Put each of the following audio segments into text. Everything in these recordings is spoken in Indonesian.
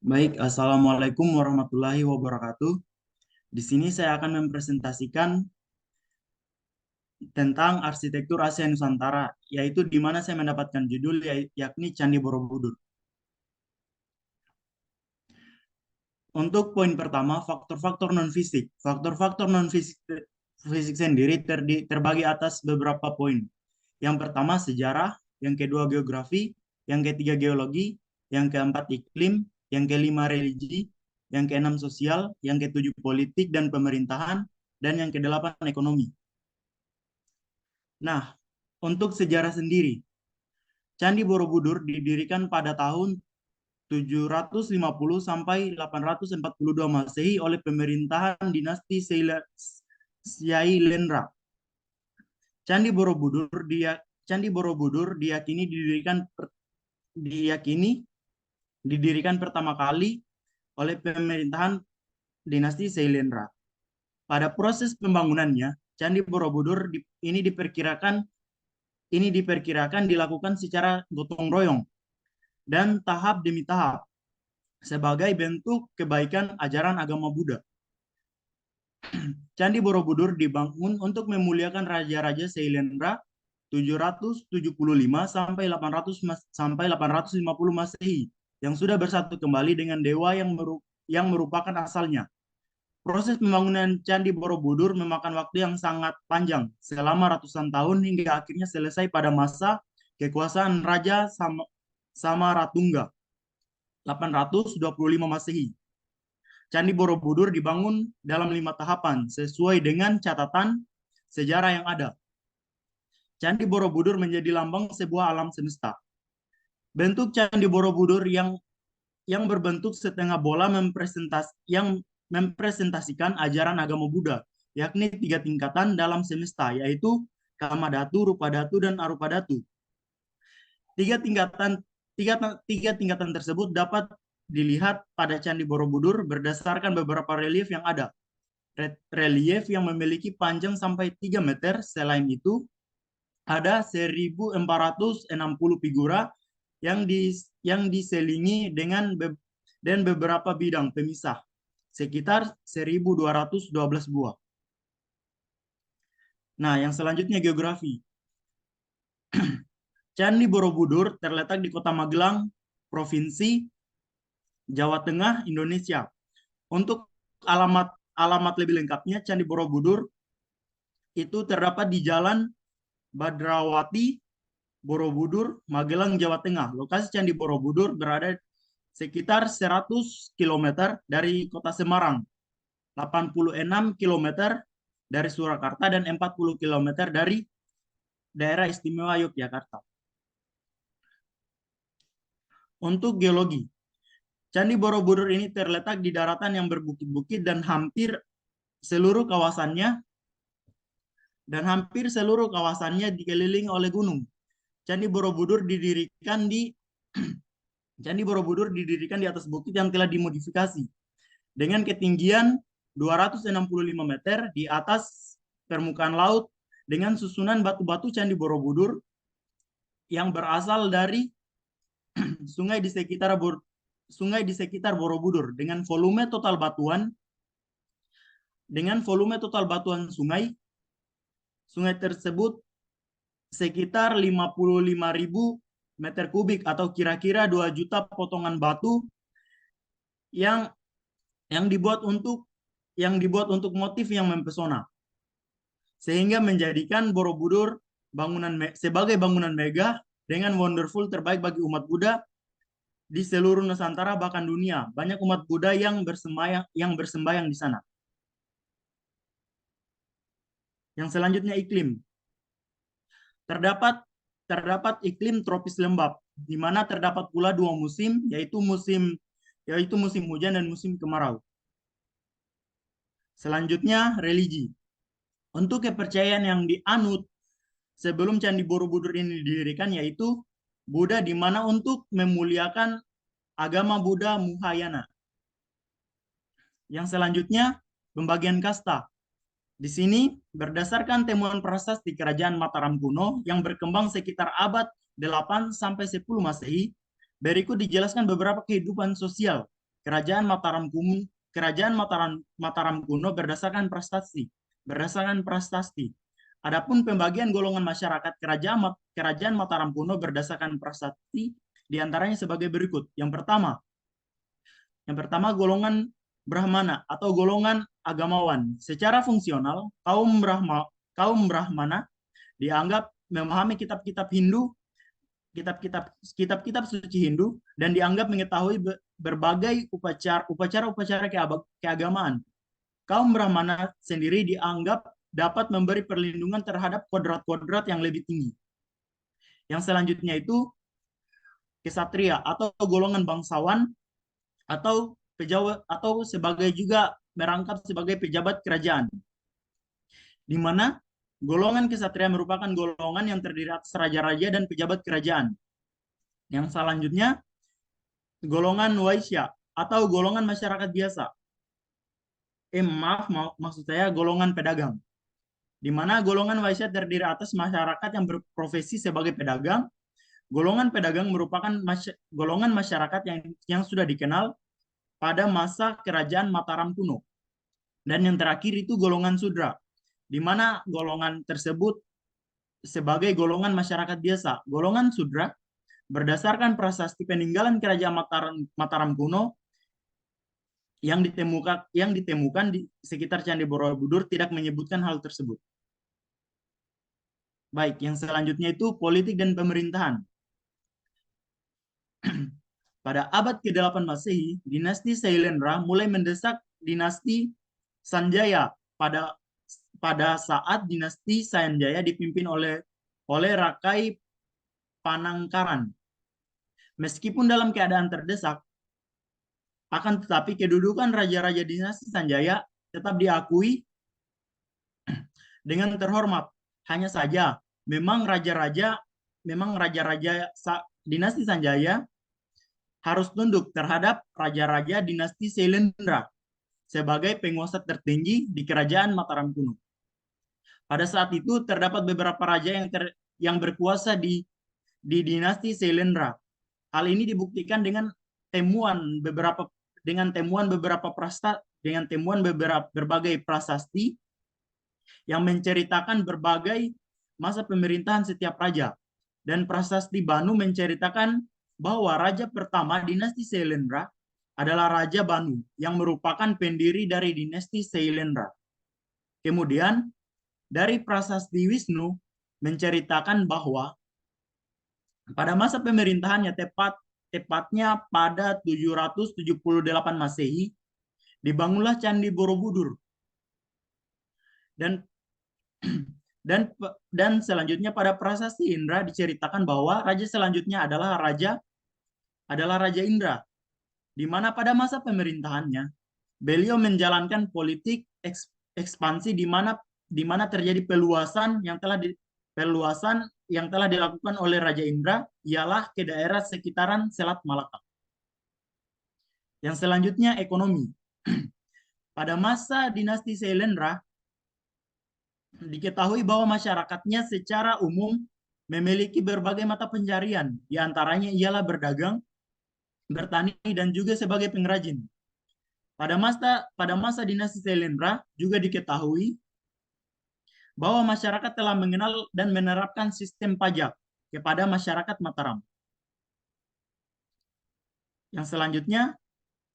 Baik, Assalamualaikum warahmatullahi wabarakatuh. Di sini saya akan mempresentasikan tentang arsitektur Asia Nusantara, yaitu di mana saya mendapatkan judul yakni Candi Borobudur. Untuk poin pertama, faktor-faktor non-fisik. Faktor-faktor non-fisik fisik sendiri terbagi atas beberapa poin. Yang pertama sejarah, yang kedua geografi, yang ketiga geologi, yang keempat iklim, yang kelima religi, yang keenam sosial, yang ketujuh politik dan pemerintahan, dan yang kedelapan ekonomi. Nah, untuk sejarah sendiri, Candi Borobudur didirikan pada tahun 750 sampai 842 Masehi oleh pemerintahan dinasti Syailendra. Candi Borobudur Candi Borobudur diyakini didirikan pertama kali oleh pemerintahan dinasti Syailendra. Pada proses pembangunannya, Candi Borobudur ini diperkirakan dilakukan secara gotong royong dan tahap demi tahap sebagai bentuk kebaikan ajaran agama Buddha. Candi Borobudur dibangun untuk memuliakan raja-raja Syailendra 775 sampai 850 Masehi yang sudah bersatu kembali dengan dewa yang merupakan asalnya. Proses pembangunan Candi Borobudur memakan waktu yang sangat panjang, selama ratusan tahun hingga akhirnya selesai pada masa kekuasaan Raja Samaratungga 825 Masehi. Candi Borobudur dibangun dalam 5 tahapan sesuai dengan catatan sejarah yang ada. Candi Borobudur menjadi lambang sebuah alam semesta. Bentuk Candi Borobudur yang berbentuk setengah bola yang mempresentasikan ajaran agama Buddha, yakni 3 tingkatan dalam semesta, yaitu Kamadhatu, Rupadhatu, dan Arupadhatu. Tiga tingkatan tiga tingkatan tersebut dapat dilihat pada Candi Borobudur berdasarkan beberapa relief yang ada. Relief yang memiliki panjang sampai 3 meter. Selain itu, ada 1460 figura yang diselingi dan beberapa bidang pemisah, sekitar 1212 buah. Nah, yang selanjutnya geografi. Candi Borobudur terletak di Kota Magelang, Provinsi Jawa Tengah, Indonesia. Untuk alamat lebih lengkapnya, Candi Borobudur itu terdapat di Jalan Badrawati, Borobudur, Magelang, Jawa Tengah. Lokasi Candi Borobudur berada sekitar 100 km dari Kota Semarang, 86 km dari Surakarta, dan 40 km dari Daerah Istimewa Yogyakarta. Untuk geologi, Candi Borobudur ini terletak di daratan yang berbukit-bukit dan hampir seluruh kawasannya dikelilingi oleh gunung. Candi Borobudur didirikan di atas bukit yang telah dimodifikasi dengan ketinggian 265 meter di atas permukaan laut dengan susunan batu-batu Candi Borobudur yang berasal dari sungai di sekitar Borobudur dengan volume total batuan sungai tersebut sekitar 55.000 meter kubik atau kira-kira 2 juta potongan batu yang dibuat untuk motif yang mempesona, sehingga menjadikan Borobudur sebagai bangunan megah dengan wonderful terbaik bagi umat Buddha di seluruh Nusantara bahkan dunia. Banyak umat Buddha yang bersembahyang di sana. Yang selanjutnya iklim. Terdapat iklim tropis lembab, di mana terdapat pula 2 musim, yaitu musim hujan dan musim kemarau. Selanjutnya religi. Untuk kepercayaan yang dianut sebelum Candi Borobudur ini didirikan yaitu Buddha, di mana untuk memuliakan agama Buddha Mahayana. Yang selanjutnya pembagian kasta. Di sini, berdasarkan temuan prasasti Kerajaan Mataram kuno yang berkembang sekitar abad 8 sampai 10 Masehi, berikut dijelaskan beberapa kehidupan sosial Kerajaan Mataram kuno, Mataram kuno berdasarkan prasasti. Adapun pembagian golongan masyarakat Kerajaan Mataram kuno berdasarkan prasasti diantaranya sebagai berikut. Yang pertama golongan Brahmana atau golongan agamawan. Secara fungsional, kaum Brahmana dianggap memahami kitab-kitab Hindu, kitab-kitab suci Hindu, dan dianggap mengetahui berbagai upacara-upacara keagamaan. Kaum Brahmana sendiri dianggap dapat memberi perlindungan terhadap kodrat-kodrat yang lebih tinggi. Yang selanjutnya itu kesatria atau golongan bangsawan atau pejabat atau sebagai juga merangkap sebagai pejabat kerajaan, di mana golongan kesatria merupakan golongan yang terdiri atas raja-raja dan pejabat kerajaan. Yang selanjutnya golongan waisya atau golongan masyarakat biasa. Maksud saya golongan pedagang, di mana golongan waisya terdiri atas masyarakat yang berprofesi sebagai pedagang. Golongan pedagang merupakan golongan masyarakat yang sudah dikenal pada masa kerajaan Mataram kuno. Dan yang terakhir itu golongan sudra, di mana golongan tersebut sebagai golongan masyarakat biasa. Golongan sudra berdasarkan prasasti peninggalan kerajaan Mataram kuno yang ditemukan di sekitar Candi Borobudur tidak menyebutkan hal tersebut. Baik, yang selanjutnya itu politik dan pemerintahan. Pada abad ke-8 Masehi, dinasti Sailendra mulai mendesak dinasti Sanjaya pada saat dinasti Sanjaya dipimpin oleh Rakai Panangkaran. Meskipun dalam keadaan terdesak, akan tetapi kedudukan raja-raja dinasti Sanjaya tetap diakui dengan terhormat. Hanya saja, memang raja-raja dinasti Sanjaya harus tunduk terhadap raja-raja dinasti Sailendra sebagai penguasa tertinggi di kerajaan Mataram kuno. Pada saat itu terdapat beberapa raja yang berkuasa di dinasti Sailendra. Hal ini dibuktikan dengan temuan berbagai prasasti yang menceritakan berbagai masa pemerintahan setiap raja. Dan prasasti Banu menceritakan bahwa raja pertama dinasti Sailendra adalah Raja Banu yang merupakan pendiri dari dinasti Sailendra. Kemudian dari prasasti Wisnu menceritakan bahwa pada masa pemerintahannya tepatnya pada 778 Masehi dibangunlah Candi Borobudur. Dan selanjutnya pada prasasti Indra diceritakan bahwa raja selanjutnya adalah Raja Indra, di mana pada masa pemerintahannya beliau menjalankan politik ekspansi di mana terjadi peluasan yang telah dilakukan oleh Raja Indra ialah ke daerah sekitaran Selat Malaka. Yang selanjutnya ekonomi. Pada masa dinasti Sailendra diketahui bahwa masyarakatnya secara umum memiliki berbagai mata pencarian, di antaranya ialah berdagang, bertani, dan juga sebagai pengrajin. Pada masa dinasti Sailendra juga diketahui bahwa masyarakat telah mengenal dan menerapkan sistem pajak kepada masyarakat Mataram. Yang selanjutnya,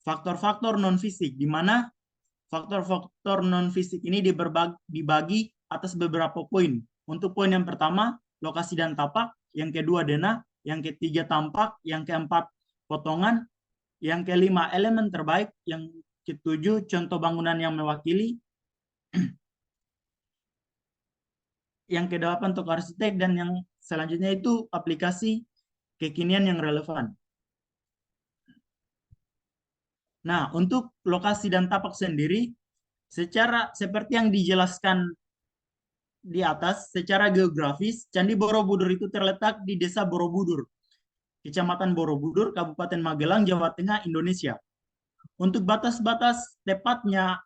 faktor-faktor non-fisik, di mana faktor-faktor non-fisik ini dibagi atas beberapa poin. Untuk poin yang pertama, lokasi dan tapak. Yang kedua, denah. Yang ketiga, tampak. Yang keempat, potongan. Yang kelima, elemen terbaik. Yang ketujuh, contoh bangunan yang mewakili. Yang kedelapan, tokoh arsitek. Dan yang selanjutnya itu aplikasi kekinian yang relevan. Nah, untuk lokasi dan tapak sendiri, seperti yang dijelaskan di atas, secara geografis, Candi Borobudur itu terletak di Desa Borobudur, Kecamatan Borobudur, Kabupaten Magelang, Jawa Tengah, Indonesia. Untuk batas-batas tepatnya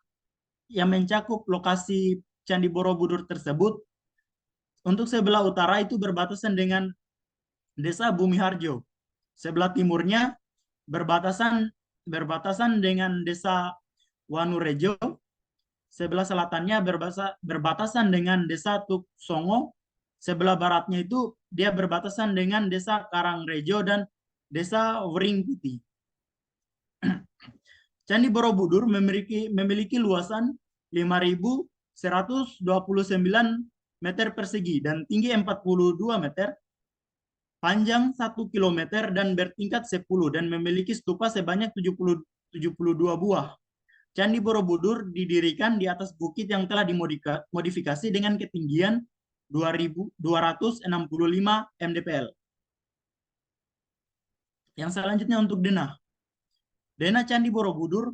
yang mencakup lokasi Candi Borobudur tersebut, untuk sebelah utara itu berbatasan dengan Desa Bumiharjo. Sebelah timurnya berbatasan berbatasan dengan Desa Wanurejo. Sebelah selatannya berbatasan dengan Desa Tuksongo. Sebelah baratnya itu dia berbatasan dengan Desa Karangrejo dan Desa Wering Putih. Candi Borobudur memiliki luasan 5.129 meter persegi dan tinggi 42 meter, panjang 1 kilometer dan bertingkat 10 dan memiliki stupa sebanyak 72 buah. Candi Borobudur didirikan di atas bukit yang telah dimodifikasi dengan ketinggian 2.265 mdpl. Yang selanjutnya untuk denah. Denah Candi Borobudur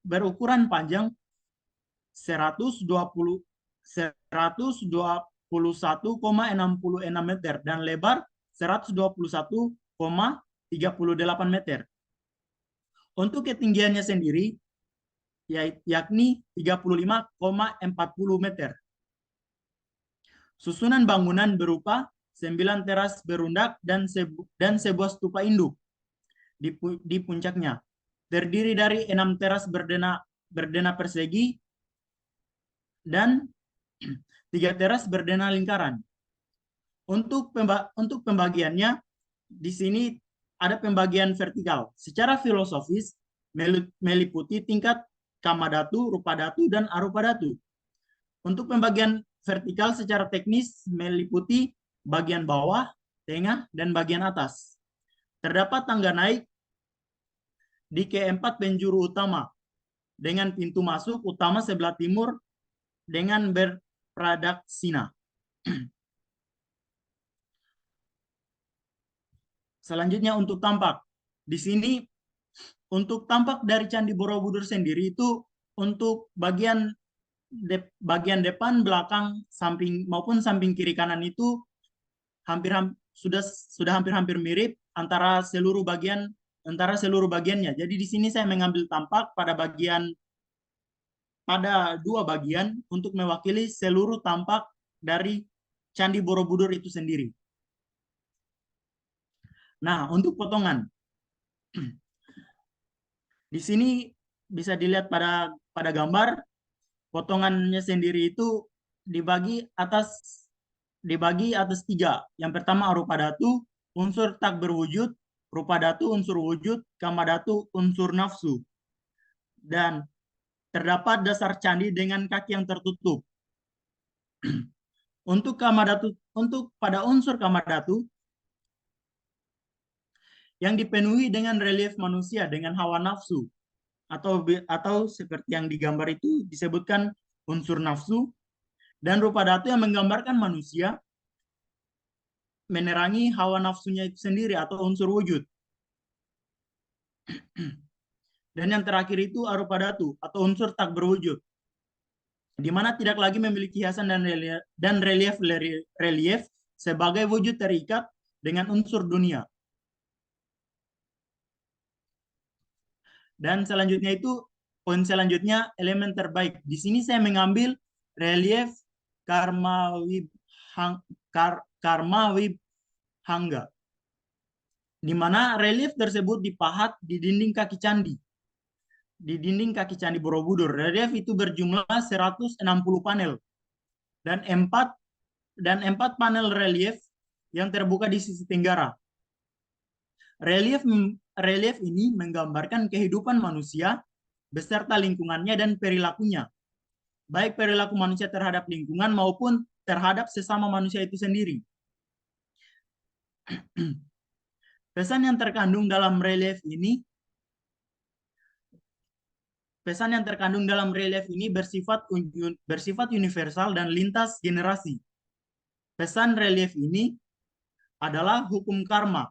berukuran panjang 121,66 meter dan lebar 121,38 meter. Untuk ketinggiannya sendiri yakni 35,40 meter. Susunan bangunan berupa 9 teras berundak dan sebuah stupa induk di puncaknya. Terdiri dari 6 teras berdena persegi dan 3 teras berdena lingkaran. Untuk pembagiannya, di sini ada pembagian vertikal. Secara filosofis, meliputi tingkat Kamadhatu, Rupadhatu, dan Arupadhatu. Untuk pembagian vertikal secara teknis meliputi bagian bawah, tengah, dan bagian atas. Terdapat tangga naik di keempat penjuru utama dengan pintu masuk utama sebelah timur dengan berpradaksina. Selanjutnya untuk tampak. Di sini untuk tampak dari Candi Borobudur sendiri itu untuk bagian depan, belakang, samping maupun samping kiri kanan itu sudah hampir mirip antara seluruh bagiannya. Jadi di sini saya mengambil tampak pada dua bagian untuk mewakili seluruh tampak dari Candi Borobudur itu sendiri. Nah, untuk potongan. Di sini bisa dilihat pada gambar, potongannya sendiri itu dibagi atas 3. Yang pertama Arupadhatu, unsur tak berwujud, Rupadhatu, unsur wujud, Kamadhatu, unsur nafsu. Dan terdapat dasar candi dengan kaki yang tertutup. Untuk pada unsur Kamadhatu yang dipenuhi dengan relief manusia dengan hawa nafsu atau seperti yang digambar itu disebutkan unsur nafsu, dan Rupadhatu yang menggambarkan manusia menerangi hawa nafsunya itu sendiri atau unsur wujud. Dan yang terakhir itu Arupadhatu atau unsur tak berwujud, di mana tidak lagi memiliki hiasan dan relief sebagai wujud terikat dengan unsur dunia. Dan selanjutnya itu poin selanjutnya elemen terbaik. Di sini saya mengambil relief Karmawibhanga, di mana relief tersebut dipahat di dinding kaki candi. Di dinding kaki Candi Borobudur, relief itu berjumlah 160 panel dan 4 panel relief yang terbuka di sisi tenggara. Relief ini menggambarkan kehidupan manusia beserta lingkungannya dan perilakunya, baik perilaku manusia terhadap lingkungan maupun terhadap sesama manusia itu sendiri. Pesan yang terkandung dalam relief ini bersifat universal dan lintas generasi. Pesan relief ini adalah hukum karma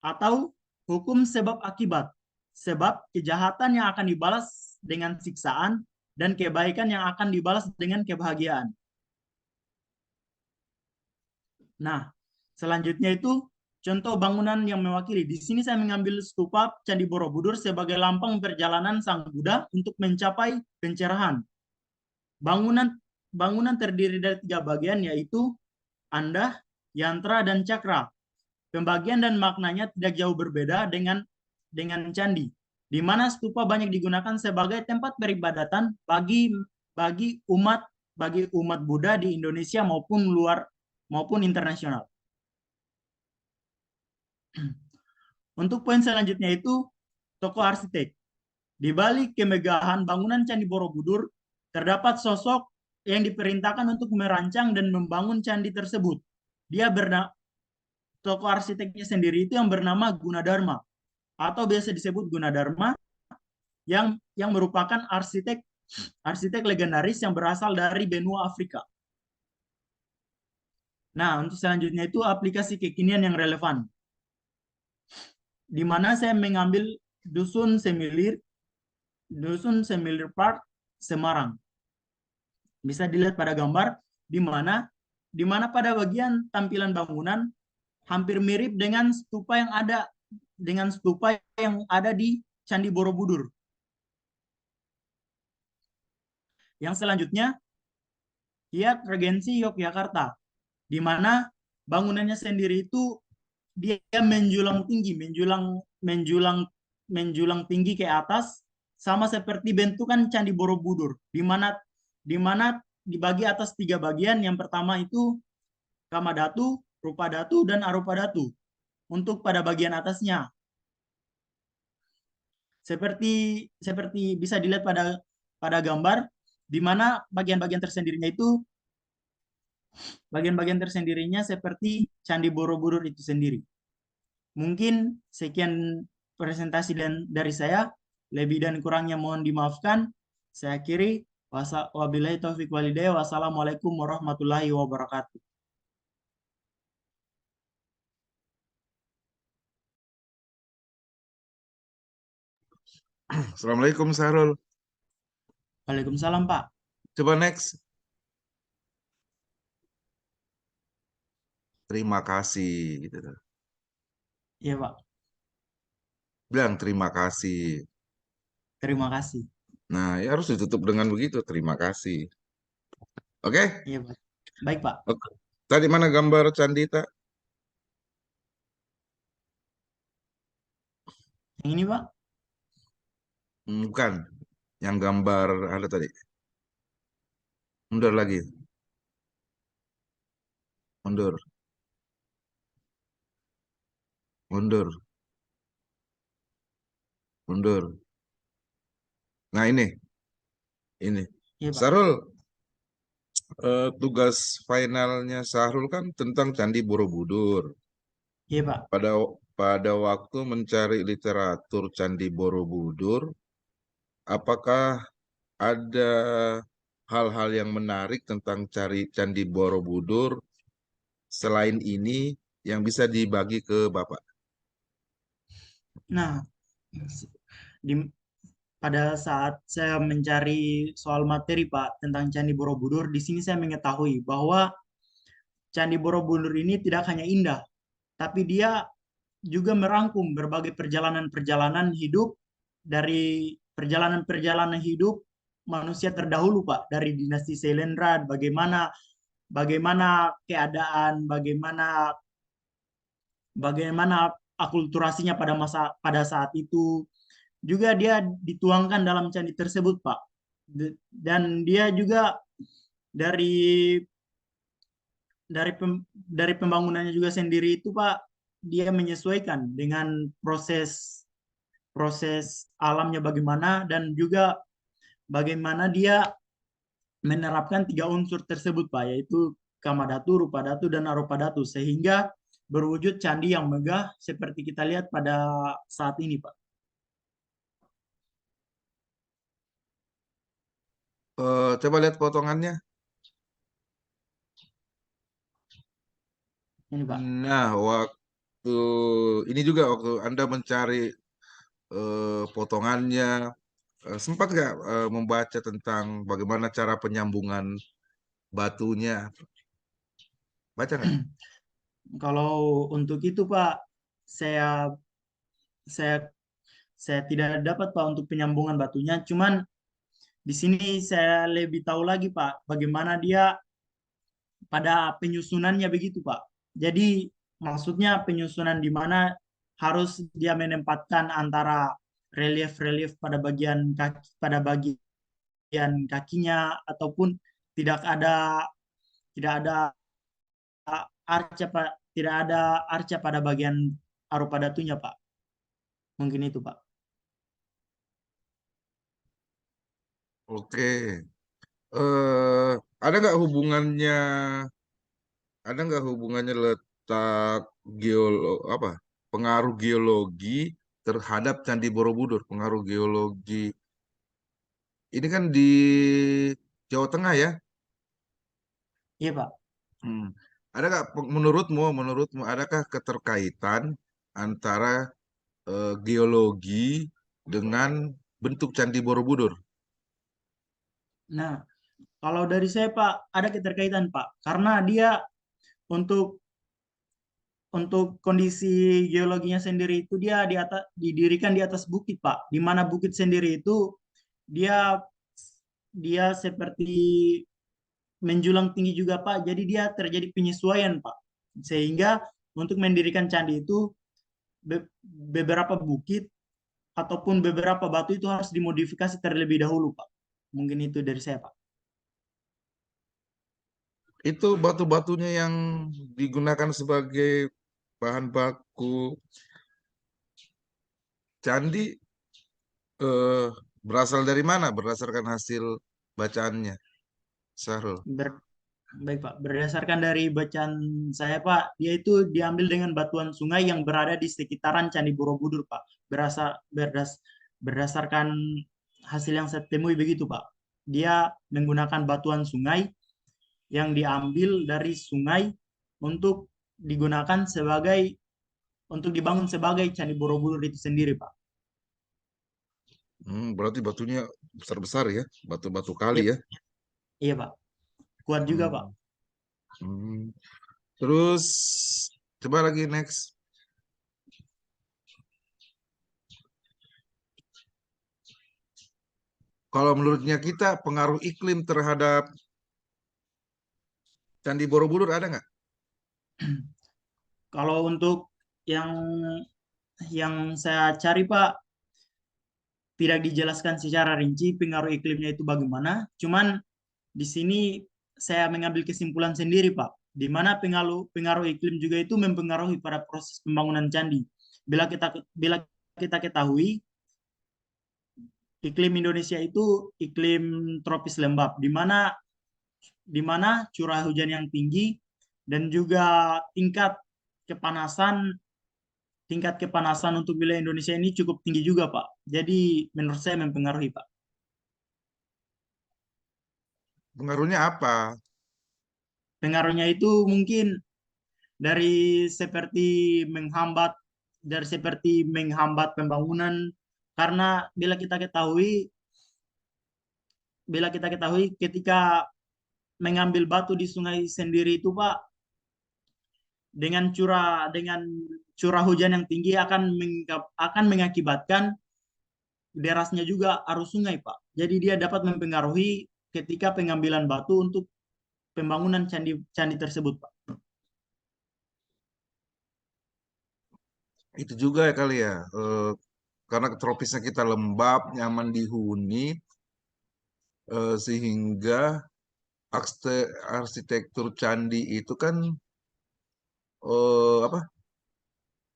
atau hukum sebab akibat. Sebab kejahatan yang akan dibalas dengan siksaan dan kebaikan yang akan dibalas dengan kebahagiaan. Nah, selanjutnya itu contoh bangunan yang mewakili. Di sini saya mengambil stupa Candi Borobudur sebagai lambang perjalanan Sang Buddha untuk mencapai pencerahan. bangunan terdiri dari 3 bagian, yaitu Andah, Yantra, dan Cakra. Pembagian dan maknanya tidak jauh berbeda dengan candi, di mana stupa banyak digunakan sebagai tempat peribadatan bagi umat bagi umat Buddha di Indonesia maupun internasional. Untuk poin selanjutnya itu tokoh arsitek. Di balik kemegahan bangunan Candi Borobudur, terdapat sosok yang diperintahkan untuk merancang dan membangun candi tersebut. Dia bernama Tokoh arsiteknya sendiri itu yang bernama Gunadarma atau biasa disebut Gunadarma, yang merupakan arsitek arsitek legendaris yang berasal dari benua Afrika. Nah, untuk selanjutnya itu aplikasi kekinian yang relevan, di mana saya mengambil Dusun Semilir Park, Semarang. Bisa dilihat pada gambar di mana pada bagian tampilan bangunan hampir mirip dengan stupa yang ada di Candi Borobudur. Yang selanjutnya, Kiat Regensi Yogyakarta, di mana bangunannya sendiri itu dia menjulang tinggi, menjulang tinggi ke atas, sama seperti bentukan Candi Borobudur, di mana dibagi atas 3 bagian. Yang pertama itu Kamadatu, Rupadatu, dan Arupadatu. Untuk pada bagian atasnya, seperti bisa dilihat pada gambar, di mana bagian-bagian tersendirinya seperti Candi Borobudur itu sendiri. Mungkin sekian presentasi dari saya. Lebih dan kurangnya mohon dimaafkan. Saya akhiri. Wabillahi taufiq walhidayah. Wassalamualaikum warahmatullahi wabarakatuh. Assalamualaikum Sahrul. Waalaikumsalam, Pak. Coba next. Terima kasih gitu. Iya, Pak. Bilang terima kasih. Terima kasih. Nah, ya harus ditutup dengan begitu. Terima kasih. Oke? Iya, Pak. Baik, Pak. Oke. Tadi mana gambar Candita? Yang ini, Pak. Bukan. Yang gambar ada tadi. Mundur lagi. Mundur. Mundur. Mundur. Nah, ini. Iya, Pak. Sahrul, tugas finalnya Sahrul kan tentang Candi Borobudur. Iya, Pak. Pada waktu mencari literatur Candi Borobudur, apakah ada hal-hal yang menarik tentang Candi Borobudur selain ini yang bisa dibagi ke Bapak? Nah, di, pada saat saya mencari soal materi, Pak, tentang Candi Borobudur, di sini saya mengetahui bahwa Candi Borobudur ini tidak hanya indah, tapi dia juga merangkum berbagai perjalanan-perjalanan hidup, dari perjalanan-perjalanan hidup manusia terdahulu, Pak, dari dinasti Sailendra, bagaimana keadaan, bagaimana akulturasinya pada saat itu. Juga dia dituangkan dalam candi tersebut, Pak. Dan dia juga dari dari pembangunannya juga sendiri itu, Pak, dia menyesuaikan dengan proses proses alamnya bagaimana, dan juga bagaimana dia menerapkan 3 unsur tersebut, Pak, yaitu Kamadatu, Rupadatu, dan Arupadatu, sehingga berwujud candi yang megah seperti kita lihat pada saat ini, Pak. Coba lihat potongannya. Ini, Pak. Nah, ini juga waktu Anda mencari potongannya, sempat nggak membaca tentang bagaimana cara penyambungan batunya? Baca nggak? Kalau untuk itu, Pak, saya saya saya tidak dapat, Pak, untuk penyambungan batunya. Cuman Di sini saya lebih tahu lagi Pak, bagaimana dia pada penyusunannya begitu Pak. Jadi maksudnya penyusunan di mana harus dia menempatkan antara relief-relief pada bagian kaki, pada bagian kakinya, ataupun tidak ada tidak ada arca Pak, tidak ada arca pada bagian arupa datunya Pak. Mungkin itu Pak. Oke. Eh, ada nggak hubungannya? Ada nggak hubungannya letak apa? Pengaruh geologi terhadap Candi Borobudur? Pengaruh geologi ini kan di Jawa Tengah ya. Iya Pak. Hmm. Ada nggak menurutmu adakah keterkaitan antara geologi dengan bentuk Candi Borobudur? Nah, kalau dari saya Pak, ada keterkaitan Pak. Karena dia untuk kondisi geologinya sendiri itu dia di atas, didirikan di atas bukit Pak. Di mana bukit sendiri itu dia dia seperti menjulang tinggi juga Pak. Jadi dia terjadi penyesuaian Pak. Sehingga untuk mendirikan candi itu beberapa bukit ataupun beberapa batu itu harus dimodifikasi terlebih dahulu Pak. Mungkin itu dari saya Pak. Itu batu-batunya yang digunakan sebagai bahan baku candi eh, berasal dari mana? Berdasarkan hasil bacaannya, Syahrul. Ber- Baik Pak, berdasarkan dari bacaan saya Pak, dia itu diambil dengan batuan sungai yang berada di sekitaran Candi Borobudur Pak. Berdasarkan hasil yang saya temui begitu Pak. Dia menggunakan batuan sungai yang diambil dari sungai untuk digunakan sebagai untuk dibangun sebagai Candi Borobudur itu sendiri Pak. Berarti batunya besar-besar ya, batu-batu kali Iya, ya. iya Pak, kuat juga Pak. Hmm, hmm. Terus coba lagi next. Kalau menurutnya kita pengaruh iklim terhadap Candi Borobudur ada nggak? Kalau untuk yang saya cari Pak, tidak dijelaskan secara rinci pengaruh iklimnya itu bagaimana. Cuman di sini saya mengambil kesimpulan sendiri, Pak, di mana pengaruh pengaruh iklim juga itu mempengaruhi pada proses pembangunan candi. Bila kita ketahui iklim Indonesia itu iklim tropis lembab, di mana curah hujan yang tinggi dan juga kepanasan tingkat kepanasan untuk wilayah Indonesia ini cukup tinggi juga, Pak. Jadi menurut saya mempengaruhi, Pak. Pengaruhnya apa? Pengaruhnya itu mungkin dari seperti menghambat pembangunan, karena bila kita ketahui ketika mengambil batu di sungai sendiri itu Pak, dengan curah hujan yang tinggi akan mengakibatkan derasnya juga arus sungai Pak. Jadi dia dapat mempengaruhi ketika pengambilan batu untuk pembangunan candi candi tersebut Pak. Itu juga ya kali ya. Karena tropisnya kita lembab, nyaman dihuni, sehingga arsitektur candi itu kan apa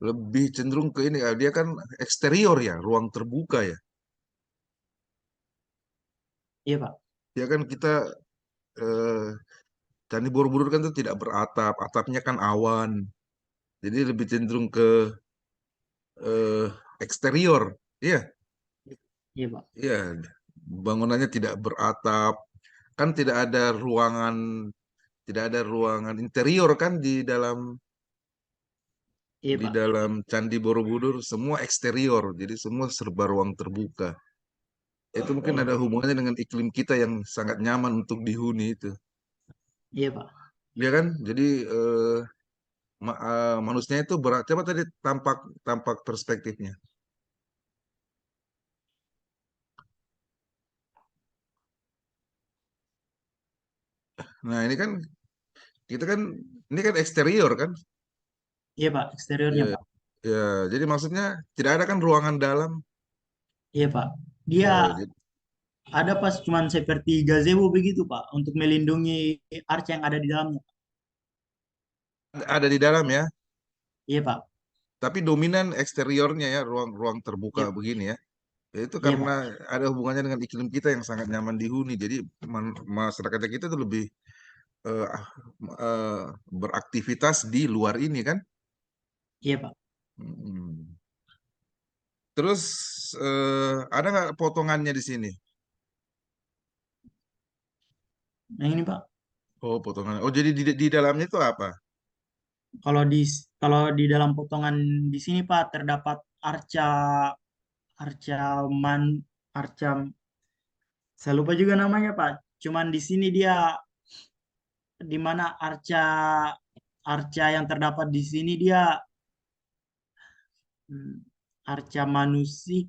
lebih cenderung ke ini ya, dia kan eksterior ya, ruang terbuka ya. Iya Pak. Ya kan kita eh, Candi Borobudur kan itu tidak beratap, atapnya kan awan. Jadi lebih cenderung ke eh, eksterior. Iya, Iya Pak. iya. Bangunannya tidak beratap. Kan tidak ada ruangan interior kan Iya di Pak. dalam Candi Borobudur semua eksterior. Jadi semua serba ruang terbuka. Itu mungkin Iya ada Pak. hubungannya dengan iklim kita yang sangat nyaman untuk dihuni itu. Iya Pak. Ya kan? Jadi manusia itu berat. Coba tadi tampak tampak perspektifnya. Nah, ini kan kita kan ini kan eksterior kan? Iya Pak, eksteriornya Ya, Pak. ya. Jadi maksudnya tidak ada kan ruangan dalam. Iya Pak. Dia Ya, jadi ada pas cuman seperti gazebo begitu Pak, untuk melindungi arca yang ada di dalamnya. ada di dalam ya. Iya Pak. Tapi dominan eksteriornya ya, ruang-ruang terbuka Iya, begini ya. Ya, itu iya karena Pak. ada hubungannya dengan iklim kita yang sangat nyaman di huni. Jadi masyarakatnya kita tuh lebih eh, ah, eh, beraktivitas di luar ini kan. Iya Pak. Mm. Terus ada nggak potongannya di sini? Yang ini Pak. Oh, potongan. Oh, jadi di dalamnya itu apa? Kalau di kalau di dalam potongan di sini Pak terdapat arca arca man arca, saya lupa juga namanya Pak. Cuman di sini dia di mana arca arca yang terdapat di sini dia hmm, arca manusia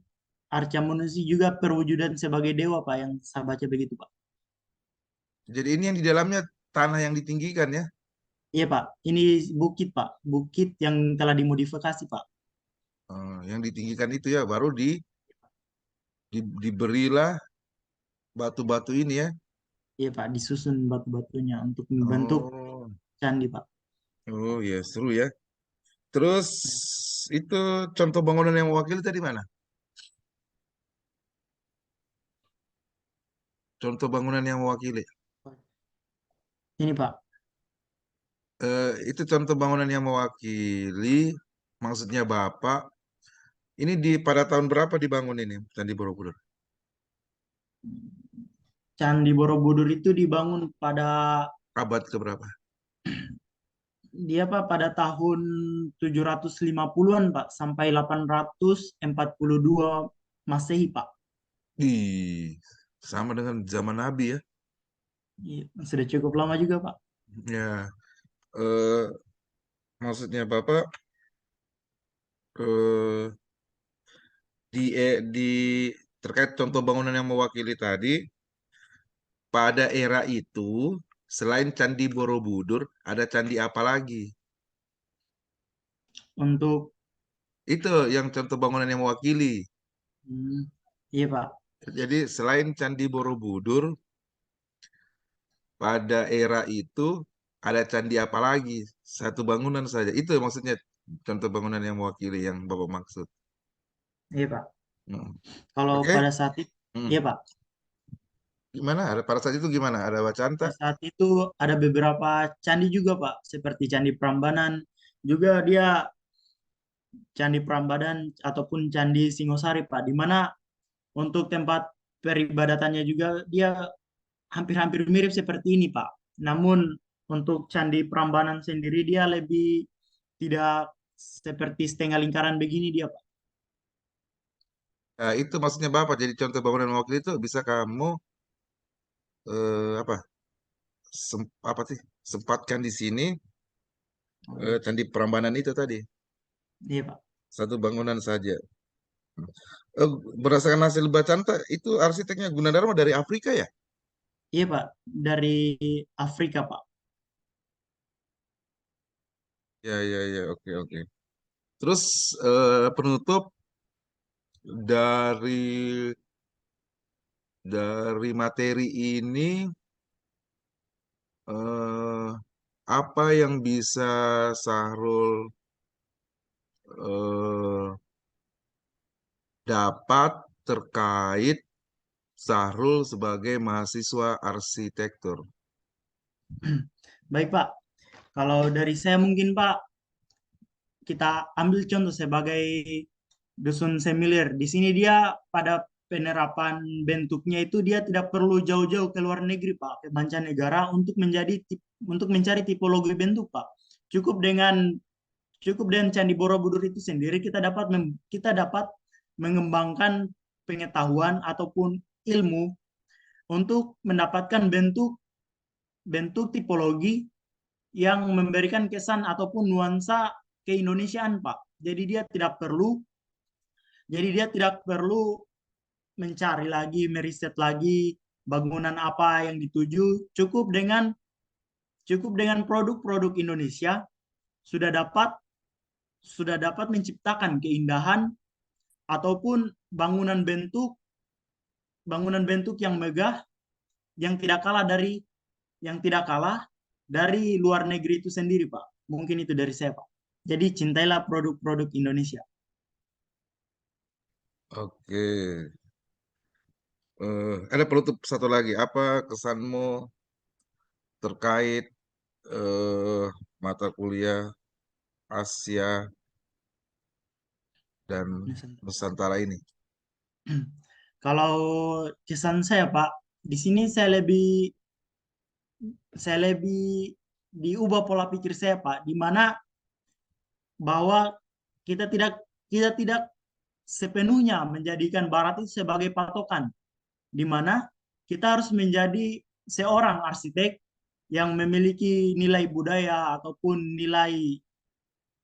juga perwujudan sebagai dewa Pak, yang saya baca begitu Pak. Jadi ini yang di dalamnya tanah yang ditinggikan ya. Iya Pak, ini bukit Pak, bukit yang telah dimodifikasi Pak. Yang ditinggikan itu ya, baru diberilah batu-batu ini ya. Iya Pak, disusun batu-batunya untuk membentuk Oh, candi Pak. oh ya seru ya. Terus itu contoh bangunan yang mewakili tadi mana? Contoh bangunan yang mewakili. Ini Pak, Itu contoh bangunan yang mewakili, maksudnya Bapak. Ini pada tahun berapa dibangun ini Candi Borobudur? Candi Borobudur itu dibangun pada Abad keberapa? dia Pak pada tahun 750-an Pak sampai 842 Masehi Pak. Di sama dengan zaman Nabi ya. Iya, sudah cukup lama juga Pak. Ya, eh, maksudnya Bapak eh, di terkait contoh bangunan yang mewakili tadi, pada era itu selain Candi Borobudur, ada candi apa lagi? Untuk Itu yang contoh bangunan yang mewakili. hmm, iya Pak. Jadi selain Candi Borobudur, pada era itu ada candi apa lagi? Satu bangunan saja. Itu maksudnya contoh bangunan yang mewakili yang Bapak maksud. Iya Pak. Hmm. Kalau Oke. pada saat itu, Hmm. iya Pak. Gimana? Ada pada saat itu gimana? Ada Wacanta? Pada saat itu ada beberapa candi juga Pak, seperti Candi Prambanan. Juga dia Candi Prambanan ataupun Candi Singosari Pak, di mana untuk tempat peribadatannya juga dia hampir-hampir mirip seperti ini Pak. Namun untuk Candi Prambanan sendiri dia lebih tidak seperti setengah lingkaran begini dia Pak. Nah, itu maksudnya Bapak. Jadi contoh bangunan mewakili itu bisa kamu apa? Apa sih? Sempatkan di sini Candi Prambanan itu tadi. Iya Pak. Satu bangunan saja. Eh, Berdasarkan hasil Bacanta, itu arsiteknya Gunadarma dari Afrika ya? Iya Pak, dari Afrika Pak. Ya, ya, ya. Oke, oke. Terus penutup dari materi ini eh, apa yang bisa Sahrul eh, dapat terkait Sahrul sebagai mahasiswa arsitektur? Baik Pak, kalau dari saya mungkin Pak, kita ambil contoh sebagai dusun semilir. Di sini dia pada penerapan bentuknya itu dia tidak perlu jauh-jauh ke luar negeri Pak, ke mancanegara untuk untuk mencari tipologi bentuk Pak. Cukup dengan cukup dengan Candi Borobudur itu sendiri kita dapat mengembangkan pengetahuan ataupun ilmu untuk mendapatkan bentuk bentuk tipologi yang memberikan kesan ataupun nuansa keindonesiaan Pak. Jadi dia tidak perlu mencari lagi, meriset lagi bangunan apa yang dituju, cukup dengan Cukup dengan produk-produk Indonesia sudah dapat menciptakan keindahan ataupun bangunan bentuk yang megah yang tidak kalah dari luar negeri itu sendiri, Pak. Mungkin itu dari saya, Pak. Jadi cintailah produk-produk Indonesia. Oke. Ada penutup satu lagi. Apa kesanmu terkait eh, mata kuliah Asia dan Nusantara ini? Kalau kesan saya, Pak, di sini saya lebih diubah pola pikir saya, Pak, di mana bahwa kita tidak kita tidak sepenuhnya menjadikan Barat itu sebagai patokan, di mana kita harus menjadi seorang arsitek yang memiliki nilai budaya ataupun nilai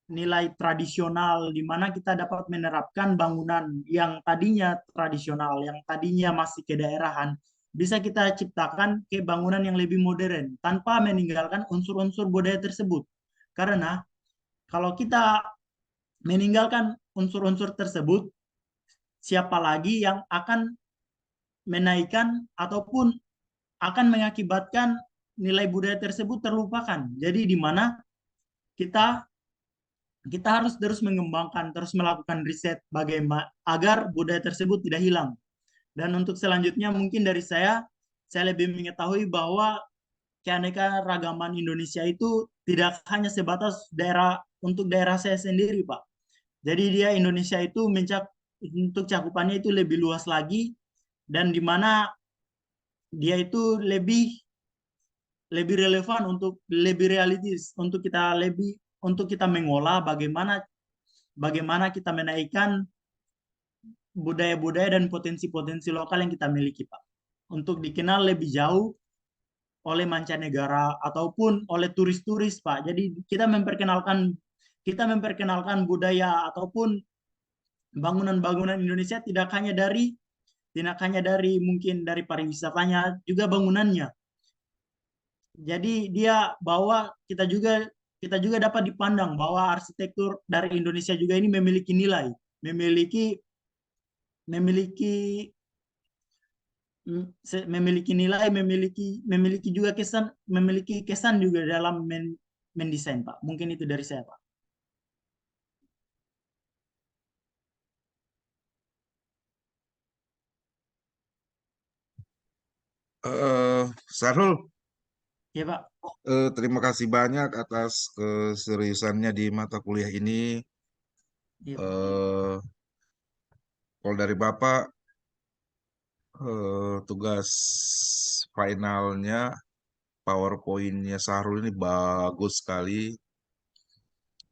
nilai tradisional, di mana kita dapat menerapkan bangunan yang tadinya tradisional, yang tadinya masih kedaerahan, bisa kita ciptakan ke bangunan yang lebih modern tanpa meninggalkan unsur-unsur budaya tersebut. Karena kalau kita meninggalkan unsur-unsur tersebut, siapa lagi yang akan menaikkan ataupun akan mengakibatkan nilai budaya tersebut terlupakan. Jadi di mana kita kita harus terus mengembangkan, terus melakukan riset bagaimana agar budaya tersebut tidak hilang. Dan untuk selanjutnya mungkin dari saya lebih mengetahui bahwa keanekaragaman Indonesia itu tidak hanya sebatas untuk daerah saya sendiri, Pak. Jadi dia Indonesia itu untuk cakupannya itu lebih luas lagi, dan di mana dia itu lebih lebih relevan, untuk lebih realistis, untuk kita mengolah bagaimana bagaimana kita menaikkan budaya-budaya dan potensi-potensi lokal yang kita miliki, Pak, untuk dikenal lebih jauh oleh mancanegara ataupun oleh turis-turis, Pak. Jadi kita memperkenalkan budaya ataupun bangunan-bangunan Indonesia tidak hanya dari mungkin dari pariwisatanya, juga bangunannya. Jadi dia bahwa kita juga dapat dipandang bahwa arsitektur dari Indonesia juga ini memiliki nilai, memiliki memiliki memiliki nilai, memiliki kesan juga dalam mendesain, Pak. Mungkin itu dari saya, Pak. Sarul, Ya, Pak. terima kasih banyak atas keseriusannya di mata kuliah ini. Ya, Pak. Eh, Kalau dari Bapak, tugas finalnya, PowerPoint-nya Sahrul ini bagus sekali.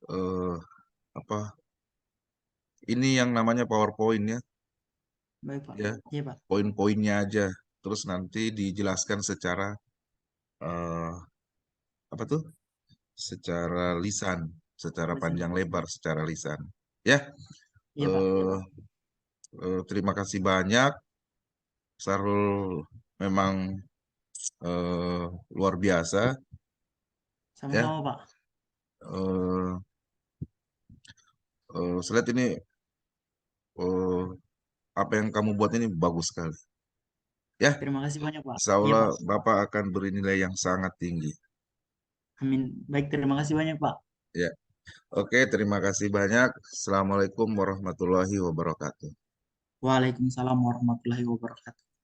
Eh, apa? Ini yang namanya PowerPoint ya, Baik, Pak. ya, Ya, Pak. poin-poinnya aja. Terus nanti dijelaskan secara eh, apa tuh? Secara lisan, secara Lisan. panjang lebar, secara lisan. Ya, Ya, Pak. eh, terima kasih banyak. Sarul memang luar biasa, ya. Sama-sama, Pak. Eh, saya lihat ini eh, apa yang kamu buat ini bagus sekali. Ya, Terima kasih banyak, Pak. insya Iya, Allah Pak. Bapak akan bernilai yang sangat tinggi. Amin. Baik, terima kasih banyak, Pak. Ya, oke, terima kasih banyak. Assalamualaikum warahmatullahi wabarakatuh. Waalaikumsalam warahmatullahi wabarakatuh.